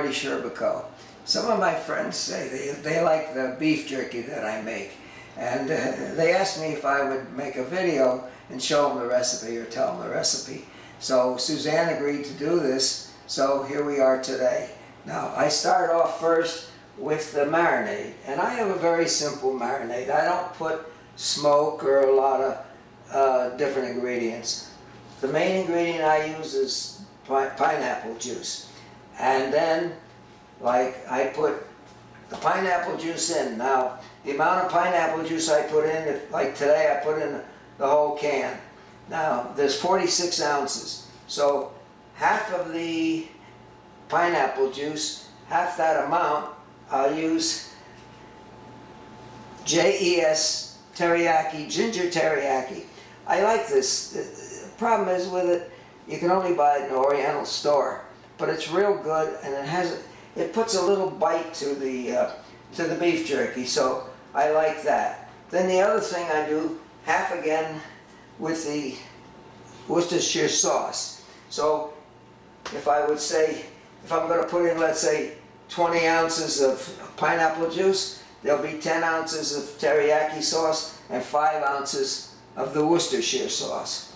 Marty. Some of my friends say they like the beef jerky that I make, and they asked me if I would make a video and show them the recipe or tell them the recipe. So Suzanne agreed to do this, so here we are today. Now I start off first with the marinade, and I have a very simple marinade. I don't put smoke or a lot of different ingredients. The main ingredient I use is pineapple juice, and then I put the pineapple juice in. Now the amount of pineapple juice I put in, like today I put in the whole can. Now there's 46 ounces, so half of the pineapple juice, half that amount, I'll use JES teriyaki, ginger teriyaki. I like this. The problem is with it, you can only buy it in an Oriental store, but it's real good, and it puts a little bite to the beef jerky, so I like that. Then the other thing I do, half again with the Worcestershire sauce. So if I would say, if I'm going to put in, let's say, 20 ounces of pineapple juice, there'll be 10 ounces of teriyaki sauce and 5 ounces of the Worcestershire sauce.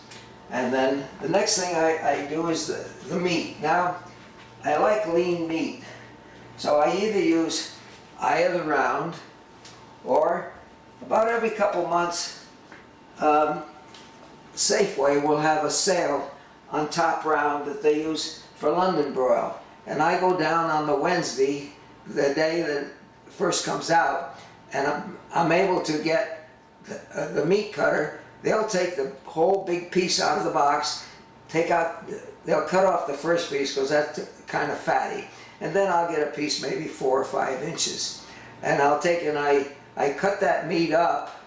And then the next thing I do is the meat. Now, I like lean meat, so I either use eye of the round, or about every couple months, Safeway will have a sale on top round that they use for London broil. And I go down on the Wednesday, the day that it first comes out, and I'm able to get the meat cutter. They'll take the whole big piece out of the box, they'll cut off the first piece because that's kind of fatty, and then I'll get a piece maybe 4 or 5 inches. And I'll take and I cut that meat up,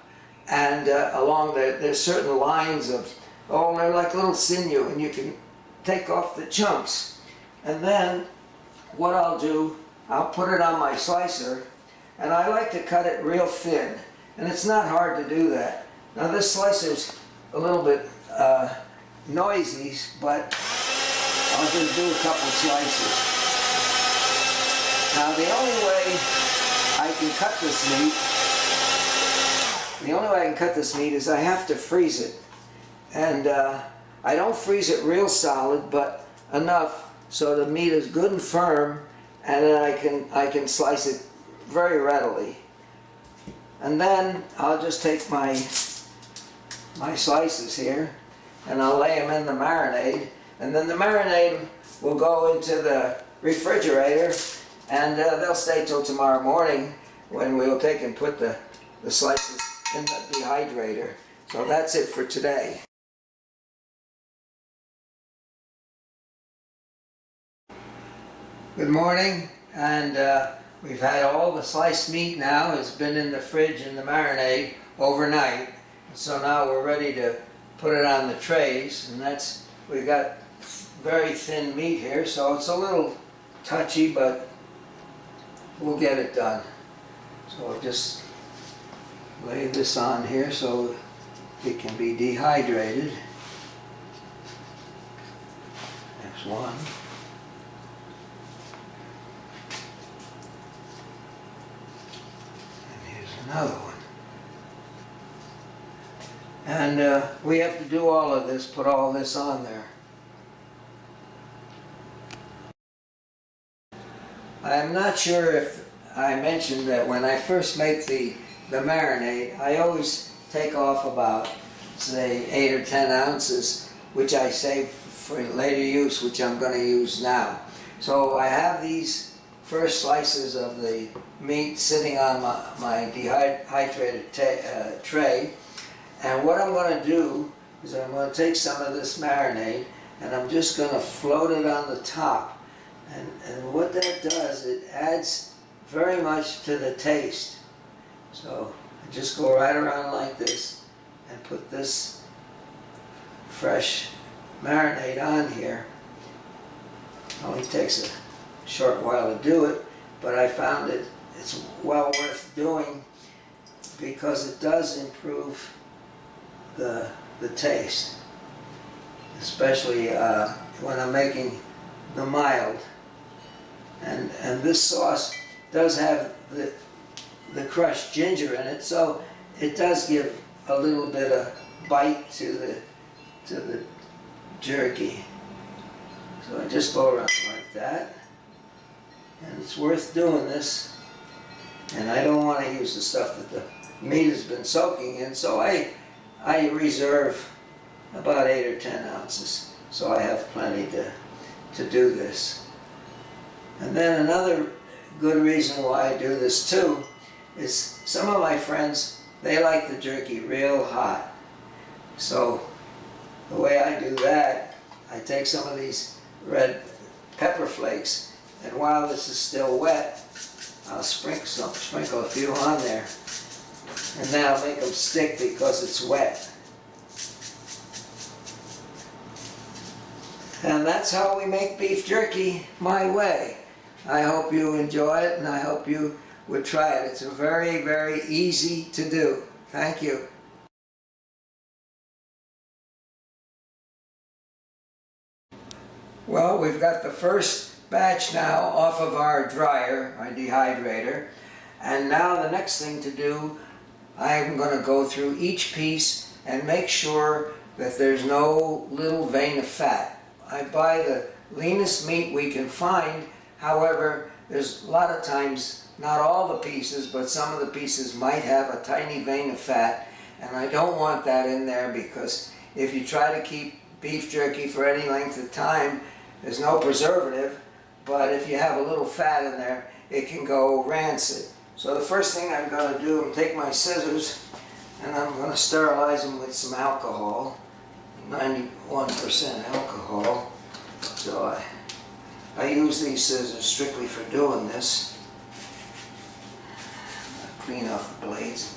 and along there's certain lines of, they're like little sinew, and you can take off the chunks. And then what I'll do, I'll put it on my slicer, and I like to cut it real thin, and it's not hard to do that. Now this slicer's a little bit noisy, but I'll just do a couple slices. Now the only way I can cut this meat, is I have to freeze it. And I don't freeze it real solid, but enough so the meat is good and firm, and then I can slice it very readily. And then I'll just take my slices here, and I'll lay them in the marinade, and then the marinade will go into the refrigerator, and they'll stay till tomorrow morning, when we'll take and put the slices in the dehydrator. So that's it for today. Good morning, and we've had all the sliced meat now. It's been in the fridge in the marinade overnight, so now we're ready to put it on the trays. And we've got very thin meat here, so it's a little touchy, but we'll get it done. So I'll just lay this on here so it can be dehydrated. There's one. Another one. And we have to do all of this, put all this on there. I'm not sure if I mentioned that when I first make the marinade, I always take off about, say, 8 or 10 ounces, which I save for later use, which I'm going to use now. So I have these first slices of the meat sitting on my dehydrated tray, and what I'm going to do is I'm going to take some of this marinade, and I'm just going to float it on the top, and what that does, it adds very much to the taste. So I just go right around like this and put this fresh marinade on here. It only takes a short while to do it, but I found it's well worth doing because it does improve the taste, especially when I'm making the mild. And this sauce does have the crushed ginger in it, so it does give a little bit of bite to the jerky. So I just go around like that, and it's worth doing this. And I don't want to use the stuff that the meat has been soaking in, so I reserve about 8 or 10 ounces, so I have plenty to do this. And then another good reason why I do this too is some of my friends, they like the jerky real hot. So the way I do that, I take some of these red pepper flakes, and while this is still wet, I'll sprinkle a few on there, and then I'll make them stick because it's wet. And that's how we make beef jerky my way. I hope you enjoy it, and I hope you would try it. It's very, very easy to do. Thank you. Well, we've got the first batch now off of our dryer, our dehydrator, and now the next thing to do, I'm going to go through each piece and make sure that there's no little vein of fat. I buy the leanest meat we can find. However, there's a lot of times, not all the pieces, but some of the pieces might have a tiny vein of fat, and I don't want that in there, because if you try to keep beef jerky for any length of time, there's no preservative, but if you have a little fat in there, it can go rancid. So the first thing I'm going to do is take my scissors, and I'm going to sterilize them with some alcohol, 91% alcohol. So I use these scissors strictly for doing this. I clean off the blades.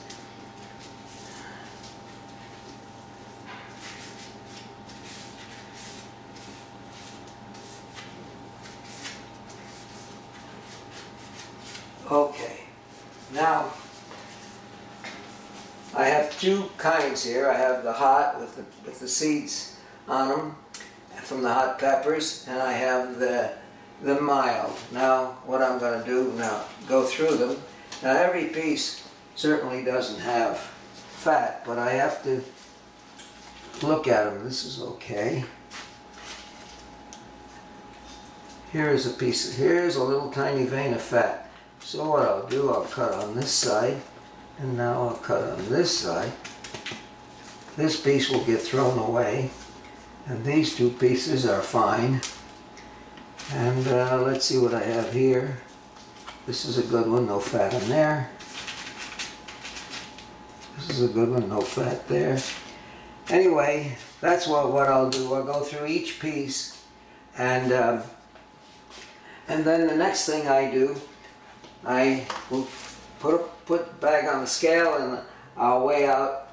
Okay, now I have two kinds here. I have the hot with the seeds on them from the hot peppers, and I have the mild. Now what I'm going to do now, go through them. Now every piece certainly doesn't have fat, but I have to look at them. This is okay. Here's a piece, here's a little tiny vein of fat. So what I'll do, I'll cut on this side, and now I'll cut on this side. This piece will get thrown away, and these two pieces are fine. And let's see what I have here. This is a good one, no fat in there. This is a good one, no fat there. Anyway, that's what I'll do. I'll go through each piece, and then the next thing I do, I will put the bag on the scale, and I'll weigh out.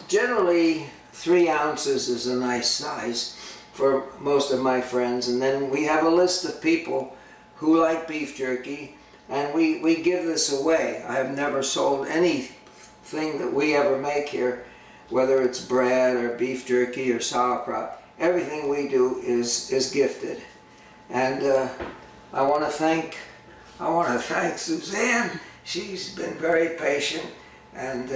Generally 3 ounces is a nice size for most of my friends, and then we have a list of people who like beef jerky, and we give this away. I have never sold anything that we ever make here, whether it's bread or beef jerky or sauerkraut. Everything we do is gifted. And I want to thank Suzanne. She's been very patient, and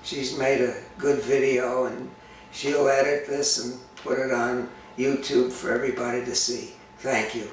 she's made a good video, and she'll edit this and put it on YouTube for everybody to see. Thank you.